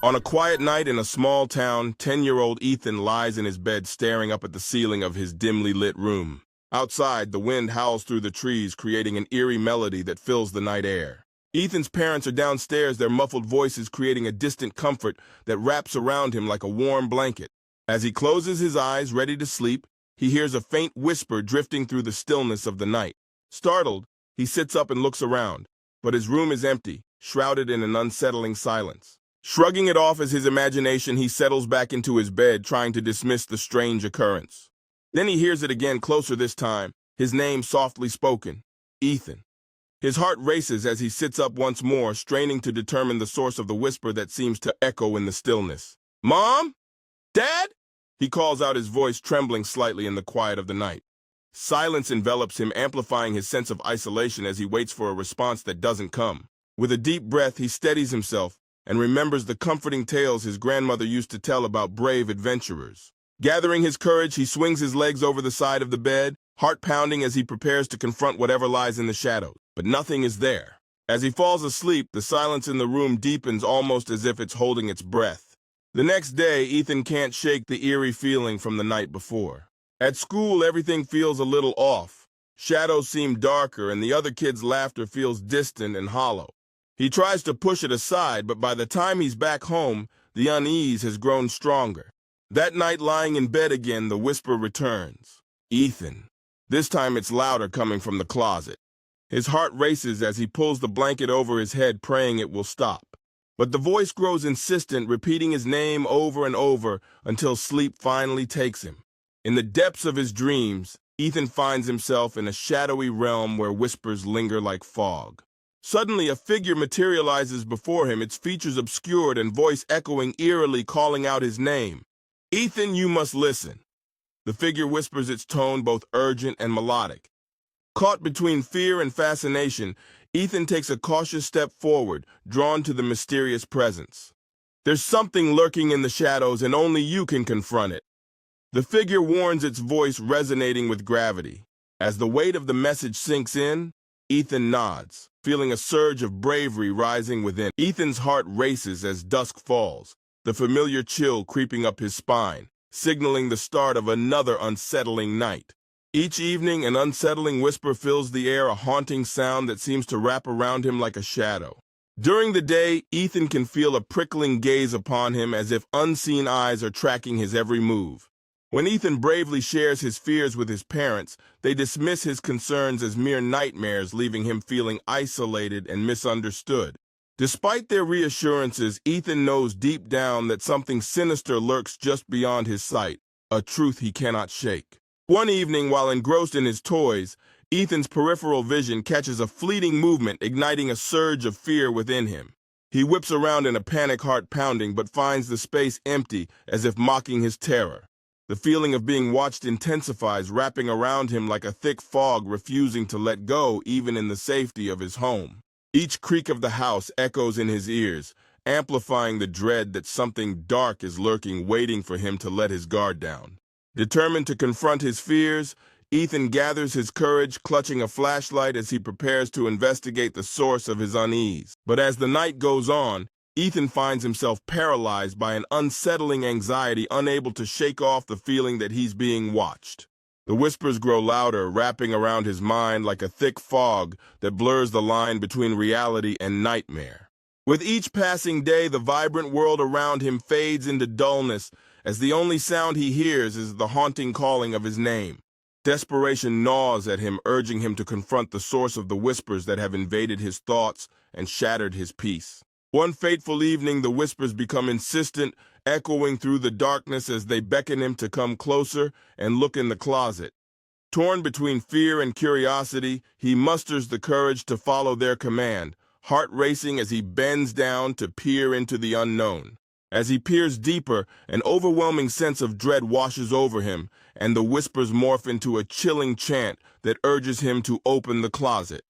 On a quiet night in a small town, 10-year-old Ethan lies in his bed staring up at the ceiling of his dimly lit room. Outside, the wind howls through the trees, creating an eerie melody that fills the night air. Ethan's parents are downstairs, their muffled voices creating a distant comfort that wraps around him like a warm blanket. As he closes his eyes, ready to sleep, he hears a faint whisper drifting through the stillness of the night. Startled, he sits up and looks around, but his room is empty, shrouded in an unsettling silence. Shrugging it off as his imagination, he settles back into his bed, trying to dismiss the strange occurrence. Then he hears it again, closer this time, his name softly spoken, Ethan. His heart races as he sits up once more, straining to determine the source of the whisper that seems to echo in the stillness. "Mom? Dad?" He calls out, his voice trembling slightly in the quiet of the night. Silence envelops him, amplifying his sense of isolation as he waits for a response that doesn't come. With a deep breath, he steadies himself and remembers the comforting tales his grandmother used to tell about brave adventurers. Gathering his courage, he swings his legs over the side of the bed, heart pounding as he prepares to confront whatever lies in the shadows. But nothing is there. As he falls asleep, the silence in the room deepens, almost as if it's holding its breath. The next day, Ethan can't shake the eerie feeling from the night before. At school, everything feels a little off. Shadows seem darker, and the other kids' laughter feels distant and hollow. He tries to push it aside, but by the time he's back home, the unease has grown stronger. That night, lying in bed again, the whisper returns. "Ethan." This time it's louder, coming from the closet. His heart races as he pulls the blanket over his head, praying it will stop. But the voice grows insistent, repeating his name over and over until sleep finally takes him. In the depths of his dreams, Ethan finds himself in a shadowy realm where whispers linger like fog. Suddenly, a figure materializes before him, its features obscured and voice echoing eerily, calling out his name. "Ethan, you must listen." The figure whispers, its tone both urgent and melodic. Caught between fear and fascination, Ethan takes a cautious step forward, drawn to the mysterious presence. "There's something lurking in the shadows, and only you can confront it." The figure warns, its voice resonating with gravity. As the weight of the message sinks in, Ethan nods, feeling a surge of bravery rising within. Ethan's heart races as dusk falls, the familiar chill creeping up his spine, signaling the start of another unsettling night. Each evening, an unsettling whisper fills the air, a haunting sound that seems to wrap around him like a shadow. During the day, Ethan can feel a prickling gaze upon him, as if unseen eyes are tracking his every move. When Ethan bravely shares his fears with his parents, they dismiss his concerns as mere nightmares, leaving him feeling isolated and misunderstood. Despite their reassurances, Ethan knows deep down that something sinister lurks just beyond his sight, a truth he cannot shake. One evening, while engrossed in his toys, Ethan's peripheral vision catches a fleeting movement, igniting a surge of fear within him. He whips around in a panic, heart pounding, but finds the space empty, as if mocking his terror. The feeling of being watched intensifies, wrapping around him like a thick fog, refusing to let go even in the safety of his home. Each creak of the house echoes in his ears, amplifying the dread that something dark is lurking, waiting for him to let his guard down. Determined to confront his fears, Ethan gathers his courage, clutching a flashlight as he prepares to investigate the source of his unease. But as the night goes on, Ethan finds himself paralyzed by an unsettling anxiety, unable to shake off the feeling that he's being watched. The whispers grow louder, wrapping around his mind like a thick fog that blurs the line between reality and nightmare. With each passing day, the vibrant world around him fades into dullness, as the only sound he hears is the haunting calling of his name. Desperation gnaws at him, urging him to confront the source of the whispers that have invaded his thoughts and shattered his peace. One fateful evening, the whispers become insistent, echoing through the darkness as they beckon him to come closer and look in the closet. Torn between fear and curiosity, he musters the courage to follow their command, heart racing as he bends down to peer into the unknown. As he peers deeper, an overwhelming sense of dread washes over him, and the whispers morph into a chilling chant that urges him to open the closet.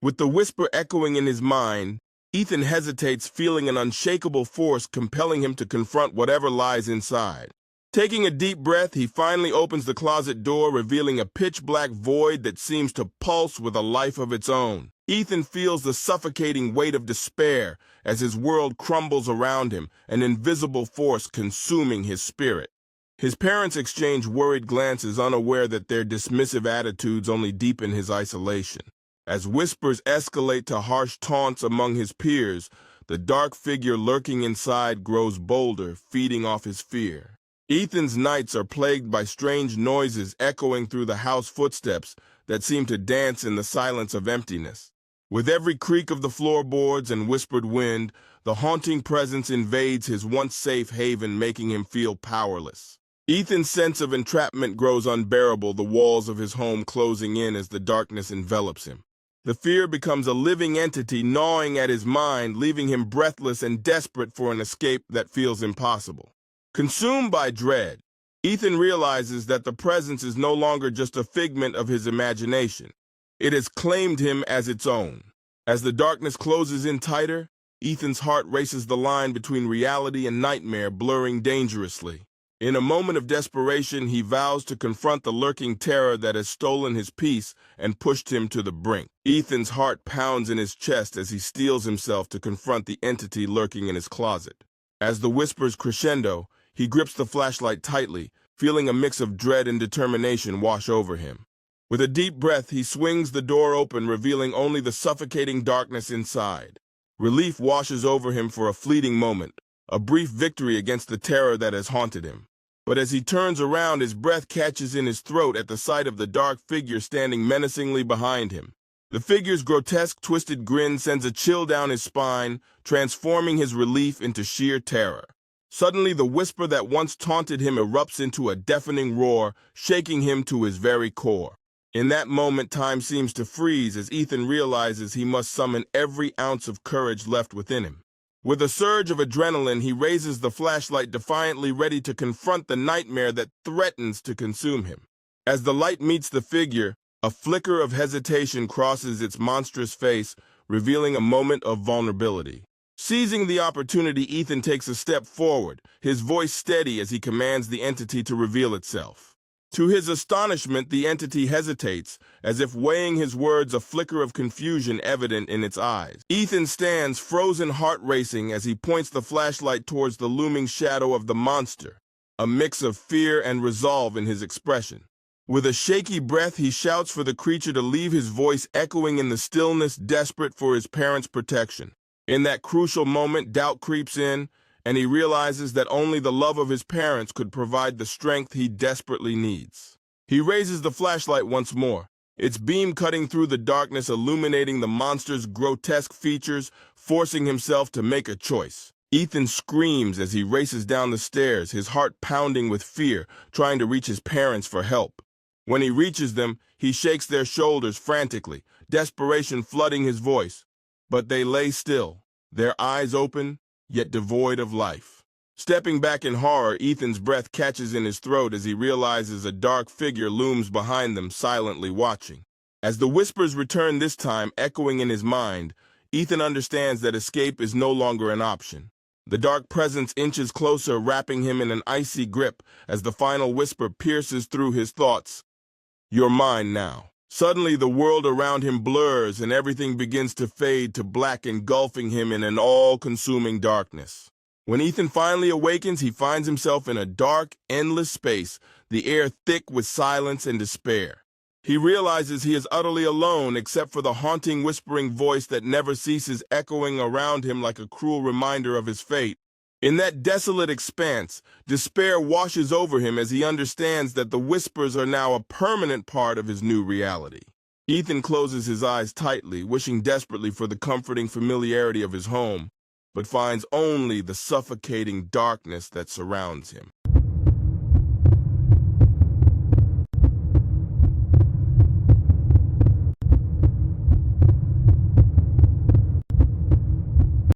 With the whisper echoing in his mind, Ethan hesitates, feeling an unshakable force compelling him to confront whatever lies inside. Taking a deep breath, he finally opens the closet door, revealing a pitch-black void that seems to pulse with a life of its own. Ethan feels the suffocating weight of despair as his world crumbles around him, an invisible force consuming his spirit. His parents exchange worried glances, unaware that their dismissive attitudes only deepen his isolation. As whispers escalate to harsh taunts among his peers, the dark figure lurking inside grows bolder, feeding off his fear. Ethan's nights are plagued by strange noises echoing through the house, footsteps that seem to dance in the silence of emptiness. With every creak of the floorboards and whispered wind, the haunting presence invades his once safe haven, making him feel powerless. Ethan's sense of entrapment grows unbearable, the walls of his home closing in as the darkness envelops him. The fear becomes a living entity gnawing at his mind, leaving him breathless and desperate for an escape that feels impossible. Consumed by dread, Ethan realizes that the presence is no longer just a figment of his imagination. It has claimed him as its own. As the darkness closes in tighter, Ethan's heart races, the line between reality and nightmare blurring dangerously. In a moment of desperation, he vows to confront the lurking terror that has stolen his peace and pushed him to the brink. Ethan's heart pounds in his chest as he steels himself to confront the entity lurking in his closet. As the whispers crescendo, he grips the flashlight tightly, feeling a mix of dread and determination wash over him. With a deep breath, he swings the door open, revealing only the suffocating darkness inside. Relief washes over him for a fleeting moment, a brief victory against the terror that has haunted him. But as he turns around, his breath catches in his throat at the sight of the dark figure standing menacingly behind him. The figure's grotesque, twisted grin sends a chill down his spine, transforming his relief into sheer terror. Suddenly, the whisper that once taunted him erupts into a deafening roar, shaking him to his very core. In that moment, time seems to freeze as Ethan realizes he must summon every ounce of courage left within him. With a surge of adrenaline, he raises the flashlight defiantly, ready to confront the nightmare that threatens to consume him. As the light meets the figure, a flicker of hesitation crosses its monstrous face, revealing a moment of vulnerability. Seizing the opportunity, Ethan takes a step forward, his voice steady as he commands the entity to reveal itself. To his astonishment, the entity hesitates, as if weighing his words, a flicker of confusion evident in its eyes. Ethan stands, frozen, heart racing, as he points the flashlight towards the looming shadow of the monster, a mix of fear and resolve in his expression. With a shaky breath, he shouts for the creature to leave, his voice echoing in the stillness, desperate for his parents' protection. In that crucial moment, doubt creeps in, and he realizes that only the love of his parents could provide the strength he desperately needs. He raises the flashlight once more, its beam cutting through the darkness, illuminating the monster's grotesque features, forcing himself to make a choice. Ethan screams as he races down the stairs, his heart pounding with fear, trying to reach his parents for help. When he reaches them, he shakes their shoulders frantically, desperation flooding his voice. But they lay still, their eyes open, yet devoid of life. Stepping back in horror, Ethan's breath catches in his throat as he realizes a dark figure looms behind them, silently watching. As the whispers return, this time echoing in his mind, Ethan understands that escape is no longer an option. The dark presence inches closer, wrapping him in an icy grip as the final whisper pierces through his thoughts. "You're mine now." Suddenly, the world around him blurs and everything begins to fade to black, engulfing him in an all-consuming darkness. When Ethan finally awakens, he finds himself in a dark, endless space, the air thick with silence and despair. He realizes he is utterly alone, except for the haunting, whispering voice that never ceases, echoing around him like a cruel reminder of his fate. In that desolate expanse, despair washes over him as he understands that the whispers are now a permanent part of his new reality. Ethan closes his eyes tightly, wishing desperately for the comforting familiarity of his home, but finds only the suffocating darkness that surrounds him.